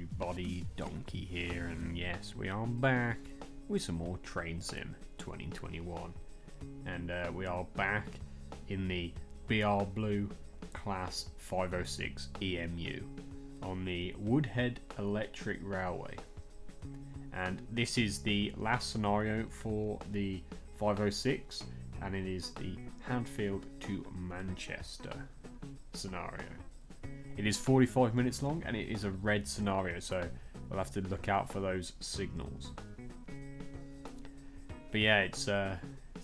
everybody, Donkey here, and yes, we are back with some more Train Sim 2021, and we are back in the BR Blue Class 506 EMU on the Woodhead Electric Railway, and this is the last scenario for the 506, and it is the Hadfield to Manchester scenario. It is 45 minutes long and it is a red scenario, so we'll have to look out for those signals. But yeah, it's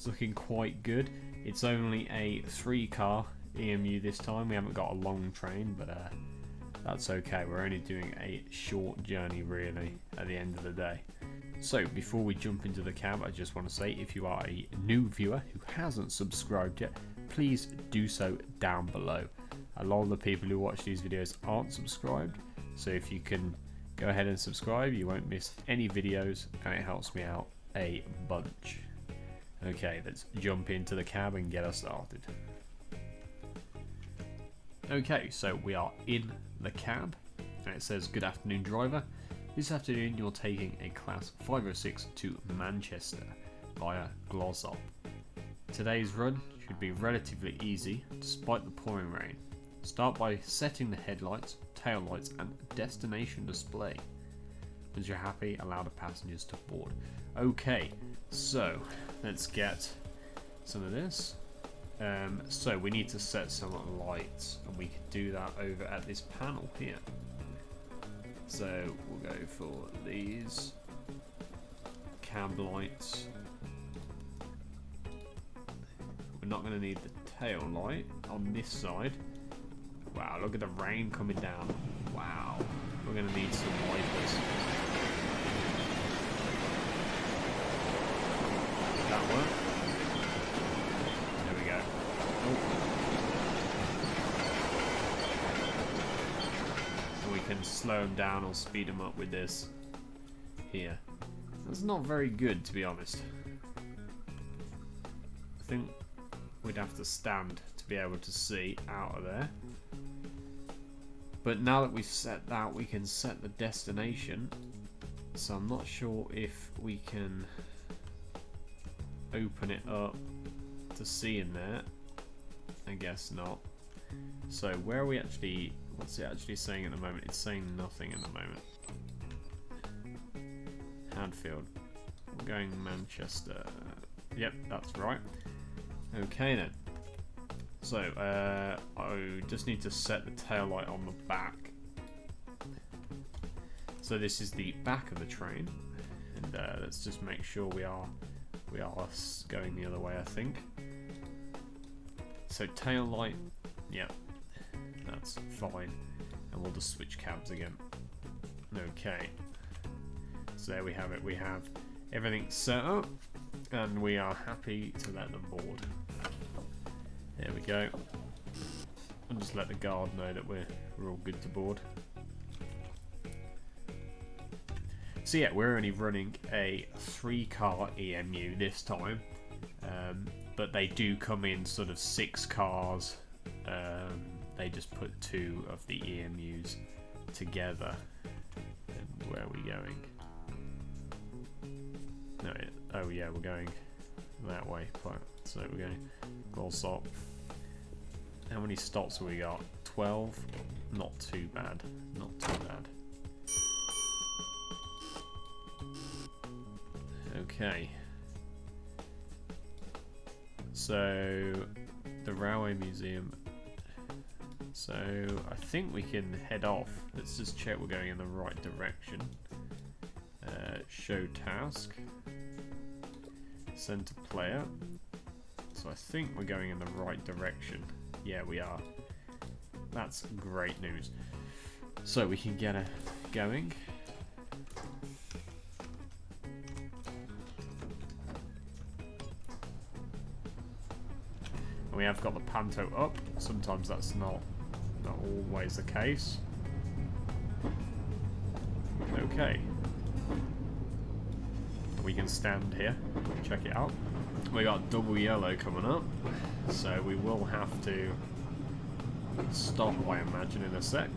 looking quite good. It's only a 3-car EMU this time. We haven't got a long train, but that's okay. We're only doing a short journey really at the end of the day. So before we jump into the cab, I just want to say, if you are a new viewer who hasn't subscribed yet, please do so down below. A lot of the people who watch these videos aren't subscribed, so if you can go ahead and subscribe, you won't miss any videos and it helps me out a bunch. Okay, let's jump into the cab and get us started. Okay, so we are in the cab and it says, "Good afternoon, driver. This afternoon you're taking a Class 506 to Manchester via Glossop. Today's run should be relatively easy despite the pouring rain. Start by setting the headlights, tail lights and destination display. Once you're happy, allow the passengers to board." Okay, so let's get some of this. So we need to set some lights, and we can do that over at this panel here. So we'll go for these cab lights. We're not going to need the tail light on this side. Wow, look at the rain coming down. Wow, we're going to need some wipers. Did that work? There we go. Oh. We can slow them down or speed them up with this here. That's not very good, to be honest. I think we'd have to stand to be able to see out of there. But now that we've set that, we can set the destination. So I'm not sure if we can open it up to see in there. I guess not. So where are we actually, what's it actually saying at the moment? It's saying nothing at the moment. Hadfield. We're going Manchester. Yep, that's right. Okay then. So, I just need to set the tail light on the back. So this is the back of the train, and let's just make sure we are going the other way, I think. So tail light, yep, that's fine, and we'll just switch cabs again. Okay, so there we have it. We have everything set up, and we are happy to let them board. There we go. And just let the guard know that we're all good to board. So yeah, we're only running a 3-car EMU this time, but they do come in sort of 6 cars. They just put 2 of the EMUs together. And where are we going? No, oh yeah, we're going that way. So we're going Glossop. How many stops have we got? 12. Not too bad. Not too bad. Okay. So the Railway Museum. So I think we can head off. Let's just check we're going in the right direction. Show task. Center player. So I think we're going in the right direction. Yeah, we are. That's great news. So we can get going. And we have got the panto up. Sometimes that's not always the case. Okay. We can stand here. Check it out. We got double yellow coming up, so we will have to stop, I imagine, in a sec.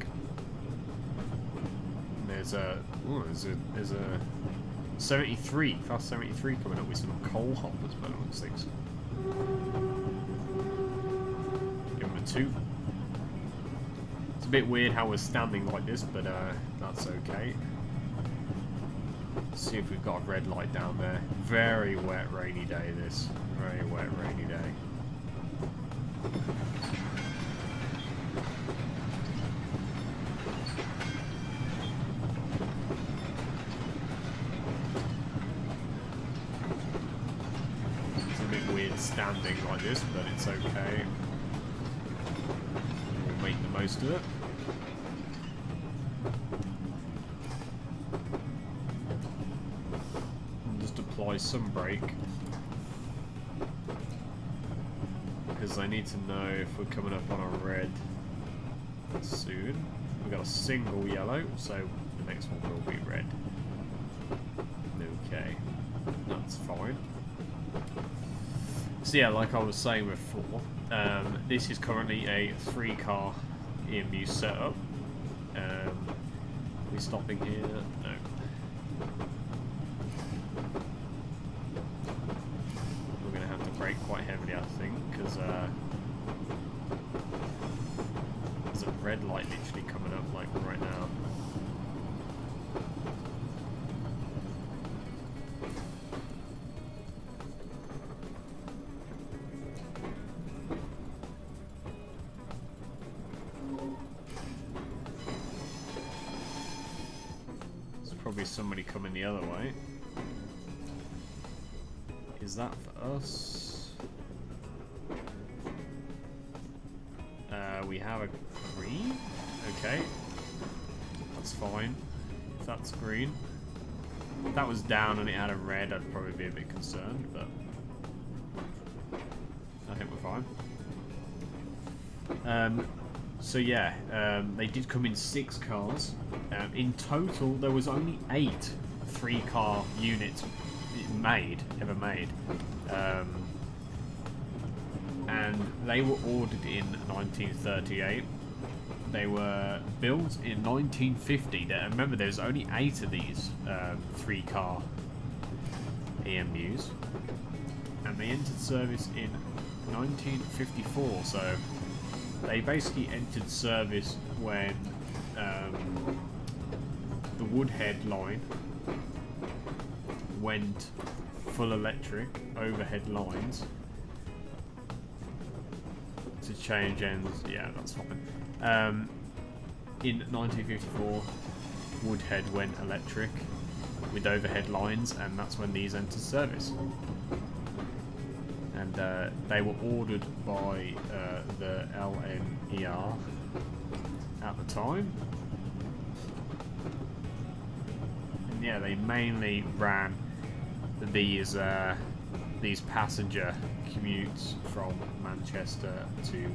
And there's a 73, class 73 coming up with some coal hoppers by the looks of things. Give them a 2. It's a bit weird how we're standing like this, but that's okay. Let's see if we've got a red light down there. Very wet, rainy day this. Very wet, rainy day. It's a bit weird standing like this, but it's okay. We'll make the most of it. Apply some brake because I need to know if we're coming up on a red soon. We've got a single yellow, so the next one will be red. Okay, that's fine. So yeah, like I was saying before, this is currently a 3-car EMU setup. Are we stopping here? No. Brake quite heavily, I think, because there's a red light literally coming up like right now. There's probably somebody coming the other way. Is that for us? We have a green? Okay. That's fine. If that's green. If that was down and it had a red, I'd probably be a bit concerned, but I think we're fine. So yeah, they did come in 6 cars. In total, there was only 8 3-car units ever made. And they were ordered in 1938. They were built in 1950. Remember, there's only 8 of these 3-car EMUs, and they entered service in 1954. So they basically entered service when the Woodhead line went full electric overhead lines to change ends. Yeah, that's fine. In 1954, Woodhead went electric with overhead lines, and that's when these entered service. And they were ordered by the LNER at the time. And yeah, they mainly ran these passenger commutes from Manchester to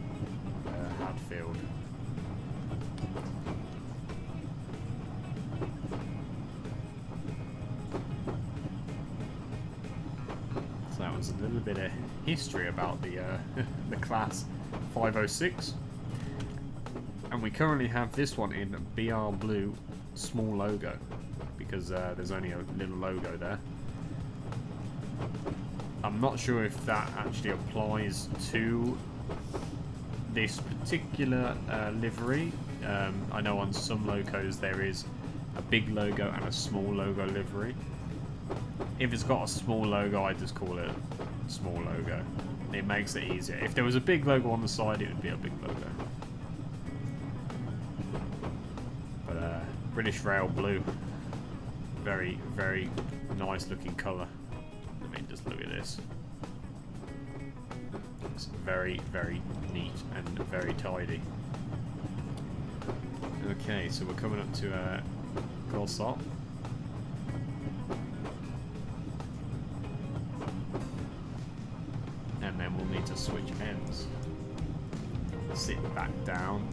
Hadfield. So that was a little bit of history about the the class 506, and we currently have this one in BR blue, small logo, because there's only a little logo there. I'm not sure if that actually applies to this particular livery. I know on some locos there is a big logo and a small logo livery. If it's got a small logo, I just call it small logo. It makes it easier. If there was a big logo on the side, it would be a big logo. But British Rail blue, very, very nice looking colour. I mean, just look at this. It's very, very neat and very tidy. Okay, so we're coming up to Glossop. And then we'll need to switch ends. Sit back down.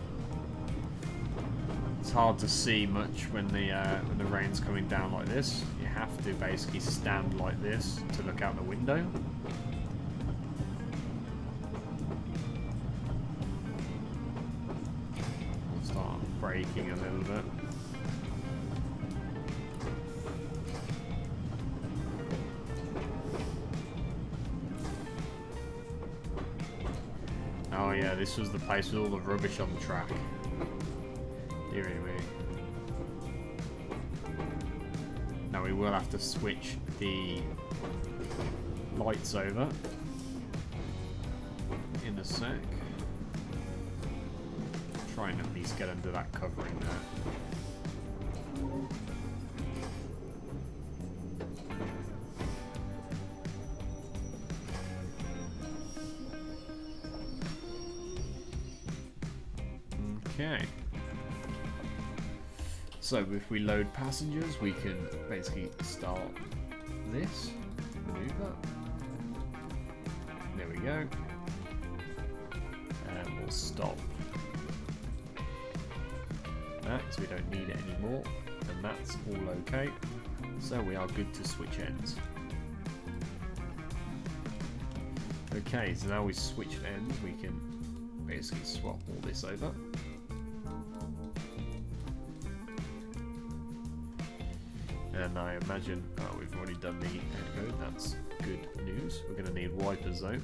It's hard to see much when the rain's coming down like this. You have to basically stand like this to look out the window. We'll start braking a little bit. Oh yeah, this was the place with all the rubbish on the track. Dearie me. Now we will have to switch the lights over in a sec. Try and at least get under that covering there. Okay. So if we load passengers, we can basically start this, move that. There we go. And we'll stop that because we don't need it anymore. And that's all okay. So we are good to switch ends. Okay, so now we switched ends, we can basically swap all this over. And I imagine, oh, we've already done the head code, that's good news. We're going to need wipers though.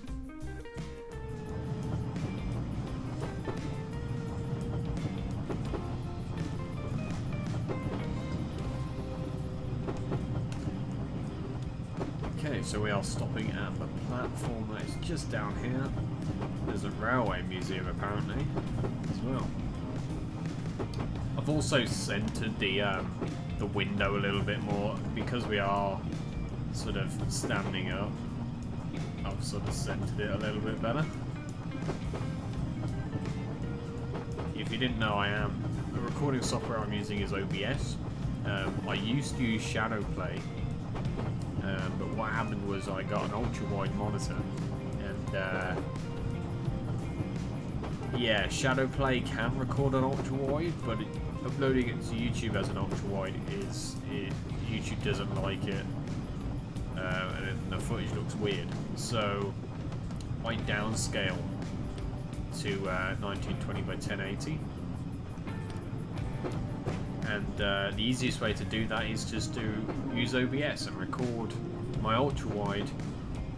Okay, so we are stopping at the platform that is just down here. There's a railway museum apparently as well. I've also centered the window a little bit more because we are sort of standing up. I've sort of centered it a little bit better. If you didn't know, the recording software I'm using is OBS. I used to use Shadowplay, but what happened was I got an ultra-wide monitor, and yeah, Shadowplay can record an ultra-wide, but uploading it to YouTube as an ultra-wide YouTube doesn't like it, and the footage looks weird. So I downscale to 1920 by 1080, and the easiest way to do that is just to use OBS and record my ultra-wide,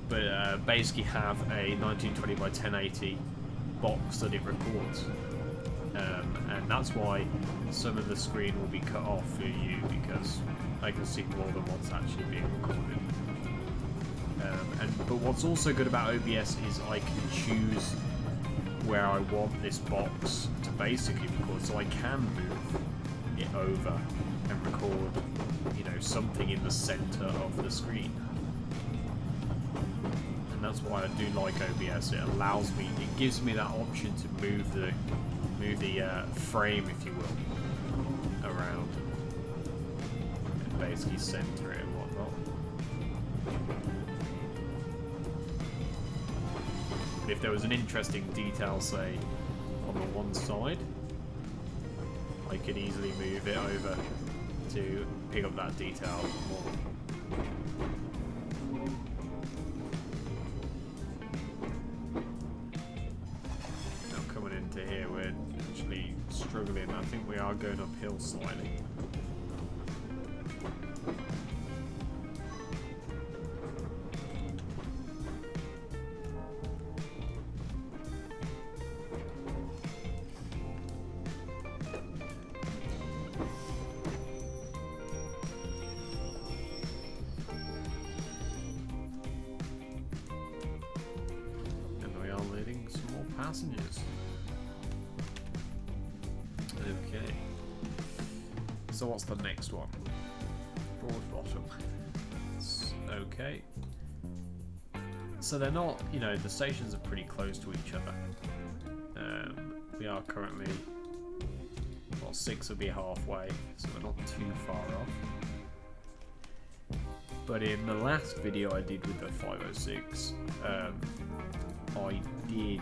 but basically have a 1920 by 1080 box that it records. And that's why some of the screen will be cut off for you, because I can see more than what's actually being recorded. But what's also good about OBS is I can choose where I want this box to basically record, so I can move it over and record, you know, something in the center of the screen. And that's why I do like OBS. It allows me, it gives me that option to move the frame, if you will, around and basically center it and whatnot. But if there was an interesting detail, say, on the one side, I could easily move it over to pick up that detail more. Now coming into here, we're actually struggling. I think we are going uphill slightly. Passengers. Okay. So what's the next one? Broad bottom. Okay. So they're not, you know, the stations are pretty close to each other. We are currently, well, 6 will be halfway, so we're not too far off. But in the last video I did with the 506, I did,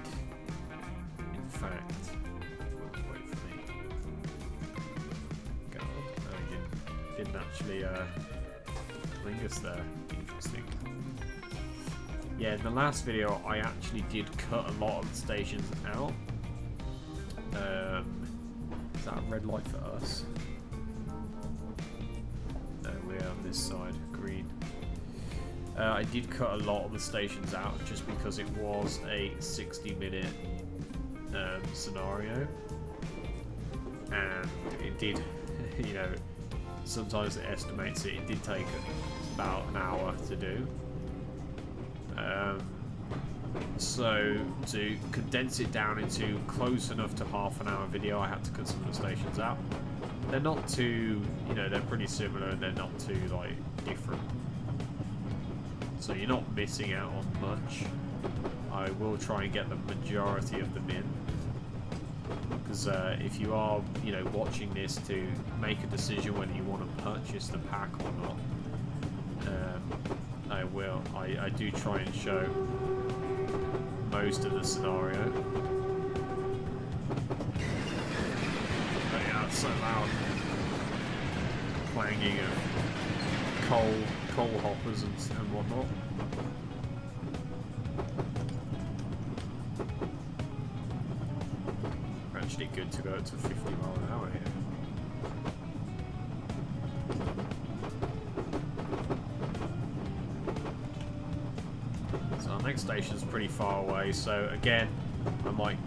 in fact, wait for me. God, no, I didn't actually link us there. Interesting. Yeah, in the last video I actually did cut a lot of the stations out. Is that a red light for us? No, we're on this side, green. I did cut a lot of the stations out just because it was a 60-minute scenario, and it did, you know, sometimes it estimates it did take about an hour to do. So to condense it down into close enough to half an hour video, I had to cut some of the stations out. They're not too, you know, they're pretty similar and they're not too like different. So you're not missing out on much. I will try and get the majority of them in, because if you are, you know, watching this to make a decision whether you want to purchase the pack or not, I do try and show most of the scenario. But yeah, it's so loud. Clanging of coal hoppers and whatnot. We're actually good to go up to 50 miles an hour here. So our next station's pretty far away, so again I might,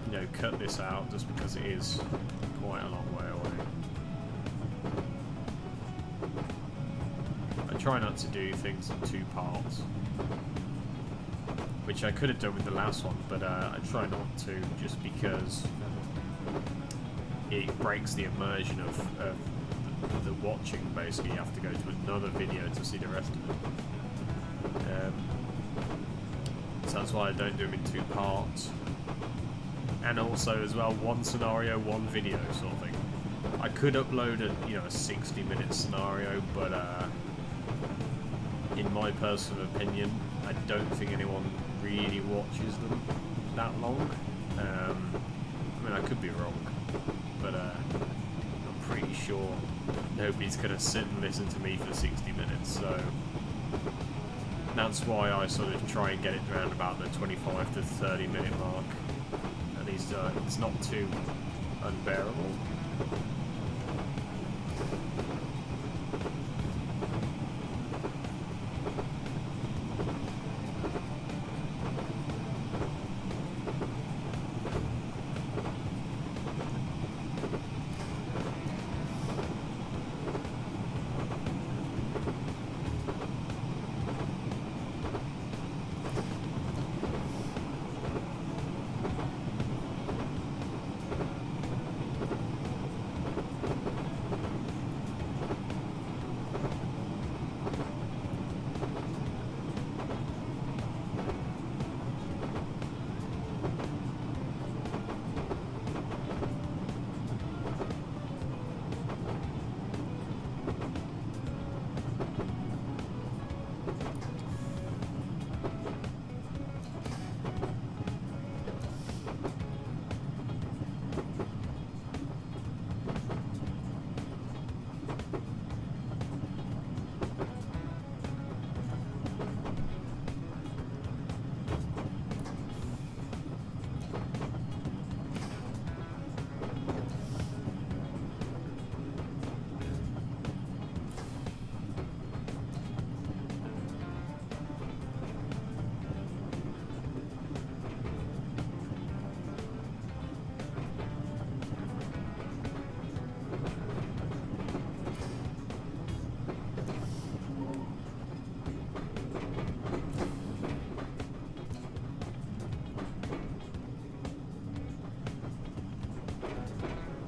you know, cut this out just because it is quite a long way away. I try not to do things in 2 parts, which I could have done with the last one, but I try not to, just because it breaks the immersion of the watching. Basically, you have to go to another video to see the rest of it. So that's why I don't do them in 2 parts. And also, as well, 1 scenario, 1 video sort of thing. I could upload a 60-minute scenario, but in my personal opinion, I don't think anyone really watches them that long. I mean, I could be wrong, but I'm pretty sure nobody's going to sit and listen to me for 60 minutes, so that's why I sort of try and get it around about the 25 to 30 minute mark. At least it's not too unbearable.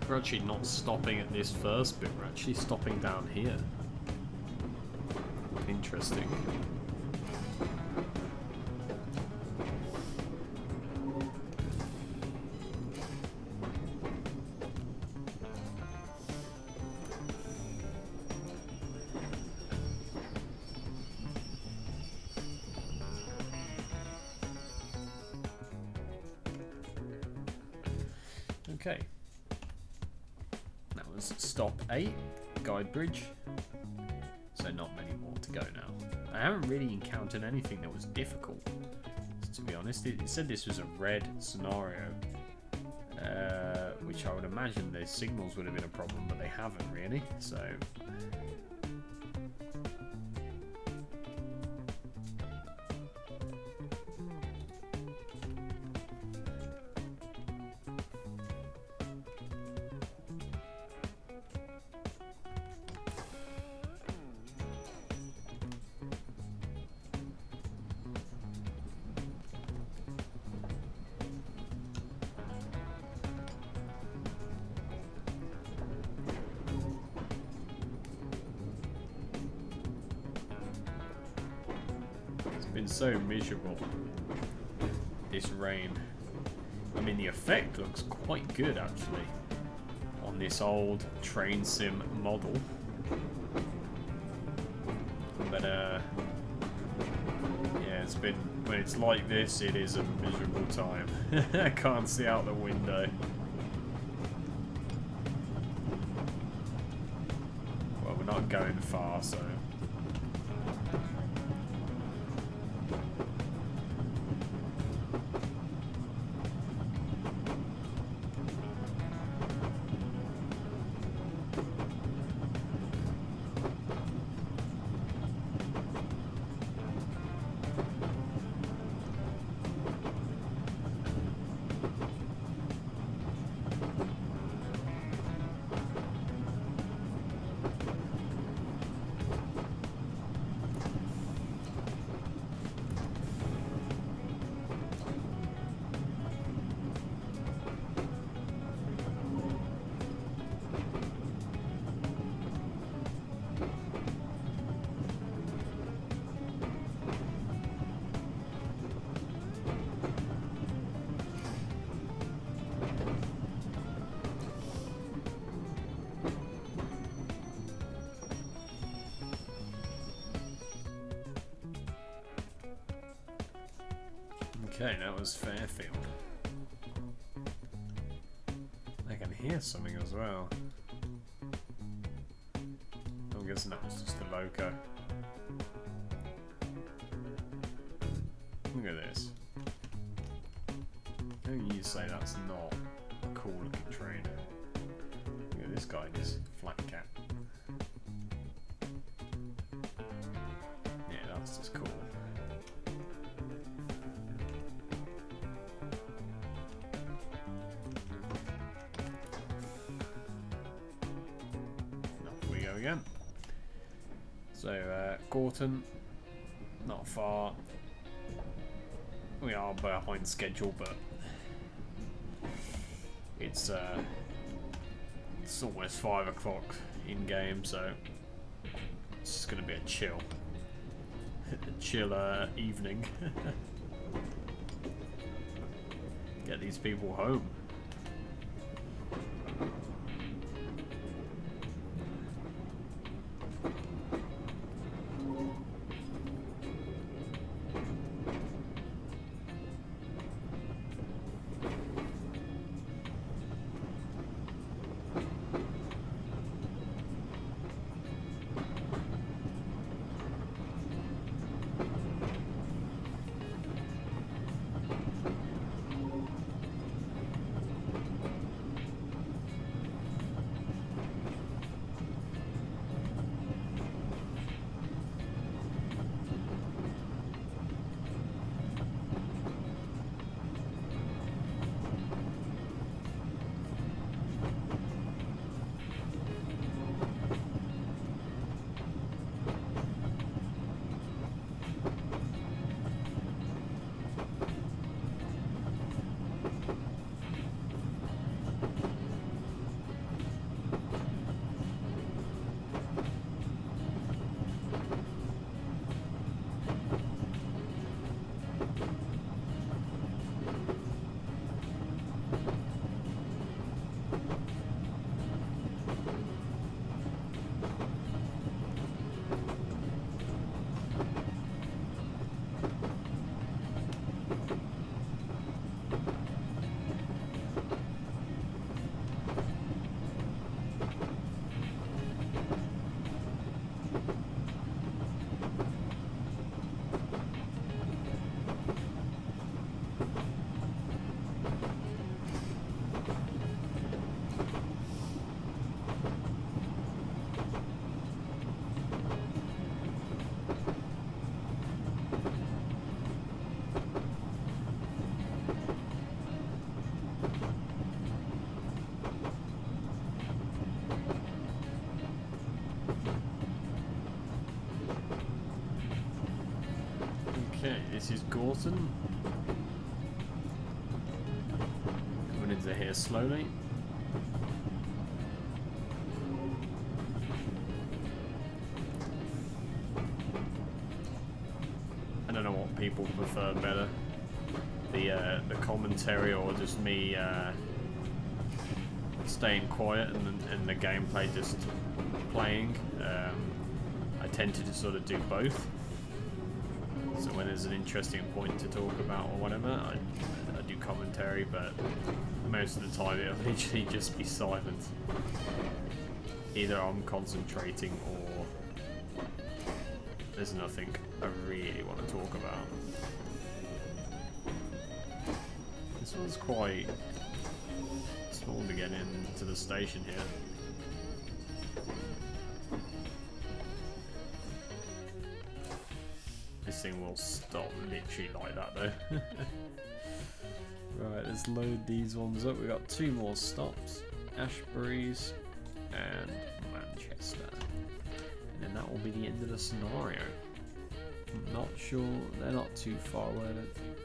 We're actually not stopping at this first bit, we're actually stopping down here. Interesting. Okay. That was stop 8, guide bridge. So not many more to go now. I haven't really encountered anything that was difficult, to be honest. It said this was a red scenario, which I would imagine the signals would have been a problem, but they haven't really, so... been so miserable. This rain. I mean, the effect looks quite good actually on this old train sim model. But yeah, it's been, when it's like this, it is a miserable time. I can't see out the window. Well, we're not going far, so. Okay, that was Fairfield. I can hear something as well. I'm guessing that was just the loco. Look at this. How can you say that's not a cool looking train? Look at this guy, this flat cap. Yeah, that's just cool. Again. So Gorton, not far. We are behind schedule, but it's almost 5 o'clock in game, so it's just gonna be a chill evening. Get these people home. Okay, this is Gorton. Coming into here slowly. people prefer better. The commentary or just me staying quiet and the gameplay just playing. I tend to just sort of do both. So when there's an interesting point to talk about or whatever, I do commentary, but most of the time it'll literally just be silent. Either I'm concentrating or there's nothing I really want to talk about. This one's quite small to get into the station here. This thing will stop literally like that though. Right, let's load these ones up. We've got 2 more stops. Ashbury's and Manchester. And then that will be the end of the scenario. I'm not sure, they're not too far away, I don't think.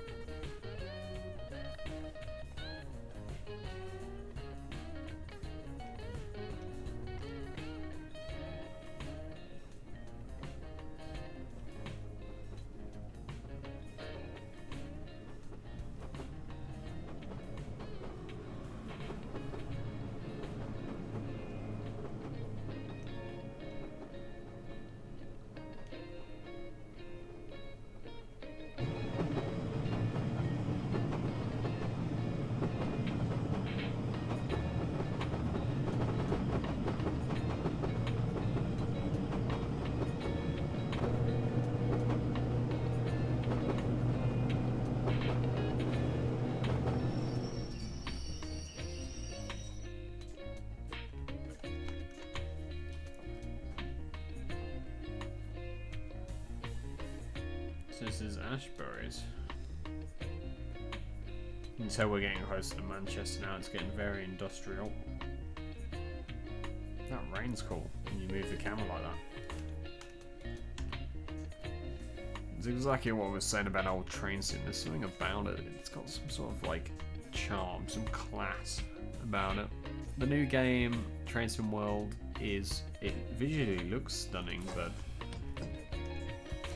This is Ashbury's. You can tell we're getting closer to Manchester now, it's getting very industrial. That rain's cool when you move the camera like that. It's exactly what I was saying about old train sim. There's something about it. It's got some sort of like charm, some class about it. The new game, Train Sim World, it visually looks stunning, but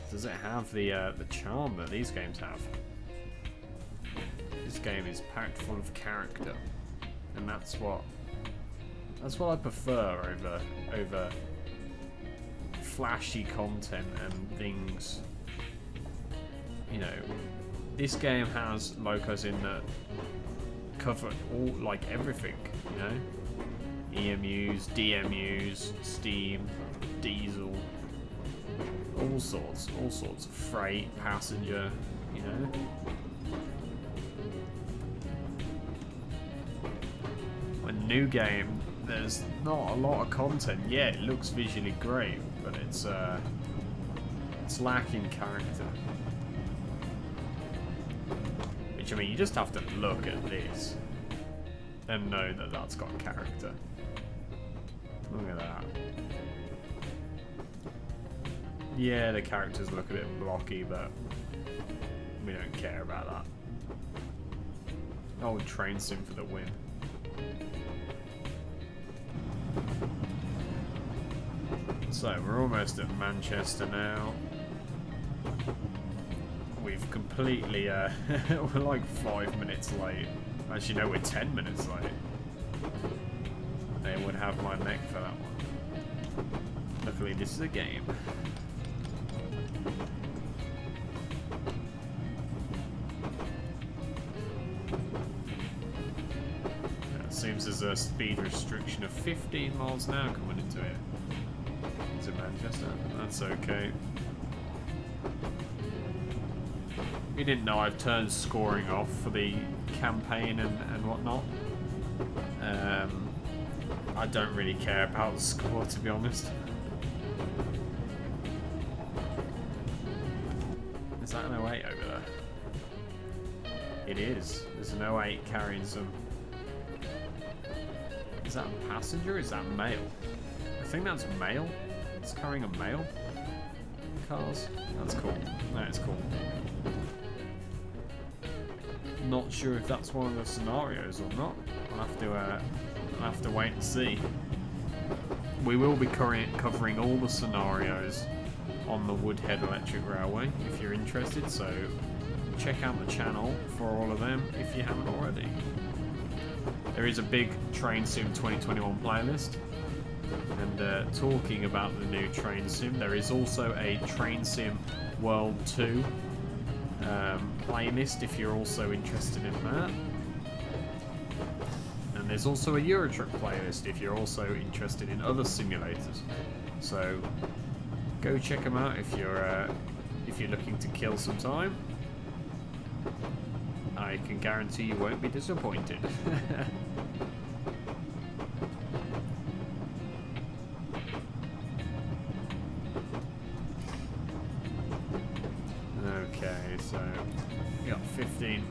does it have the charm that these games have? This game is packed full of character, and that's what I prefer over flashy content and things. You know, this game has locos in that cover all, like, everything. You know, EMUs, DMUs, Steam, Diesel. All sorts of freight, passenger, you know. When the new game, there's not a lot of content. Yeah, it looks visually great, but it's lacking character. Which, I mean, you just have to look at this and know that that's got character. Look at that. Yeah, the characters look a bit blocky, but we don't care about that. Oh, Train Sim for the win. So, we're almost at Manchester now. We've completely, we're like 5 minutes late. Actually, no, we're 10 minutes late. They would have my neck for that one. Luckily, this is a game. Seems there's a speed restriction of 15 miles an hour coming into it. Into Manchester. That's okay. You didn't know I've turned scoring off for the campaign and whatnot. I don't really care about the score, to be honest. Is that an 08 over there? It is. There's an 08 carrying some... Is that a passenger? Is that mail? I think that's mail. It's carrying a mail. Cars. That's cool. That is cool. Not sure if that's one of the scenarios or not. I'll have to wait and see. We will be covering all the scenarios on the Woodhead Electric Railway if you're interested, so check out the channel for all of them if you haven't already. There is a big Train Sim 2021 playlist, and talking about the new Train Sim, there is also a Train Sim World 2 playlist if you're also interested in that. And there's also a Euro Truck playlist if you're also interested in other simulators. So go check them out if you're looking to kill some time. I can guarantee you won't be disappointed. Okay, so we got 15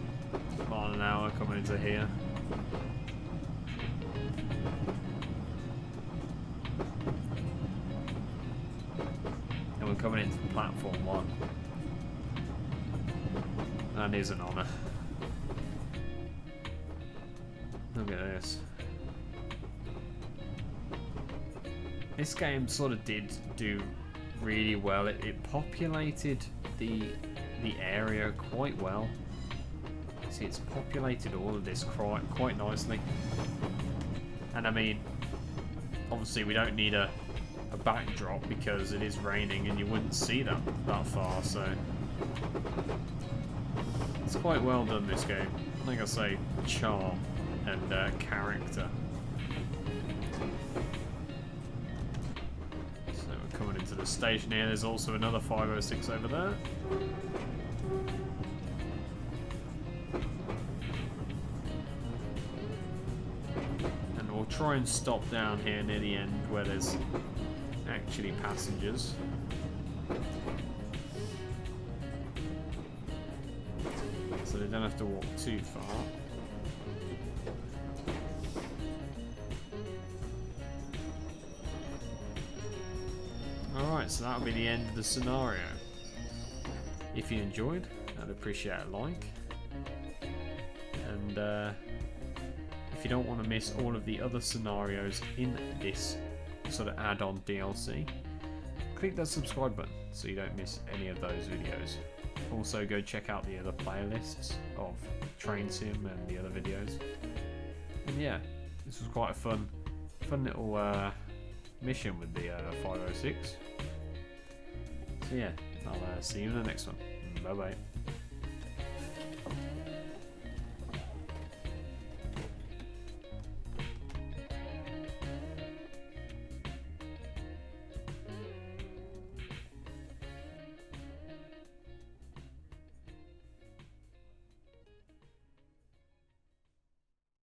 mile an hour coming into here. And we're coming into platform 1. That is an honour. Look at this. This game sort of did do really well. It populated the area quite well. See, it's populated all of this quite nicely. And I mean, obviously we don't need a backdrop because it is raining and you wouldn't see that far, so it's quite well done, this game. Like I say, charm and character. So we're coming into the station here. There's also another 506 over there. And we'll try and stop down here near the end where there's actually passengers. So they don't have to walk too far. Alright, so that'll be the end of the scenario. If you enjoyed, I'd appreciate a like. And if you don't want to miss all of the other scenarios in this sort of add-on DLC, click that subscribe button so you don't miss any of those videos. Also go check out the other playlists of Train Sim and the other videos. And yeah, this was quite a fun little mission with the 506. So yeah, I'll see you in the next one. Bye bye.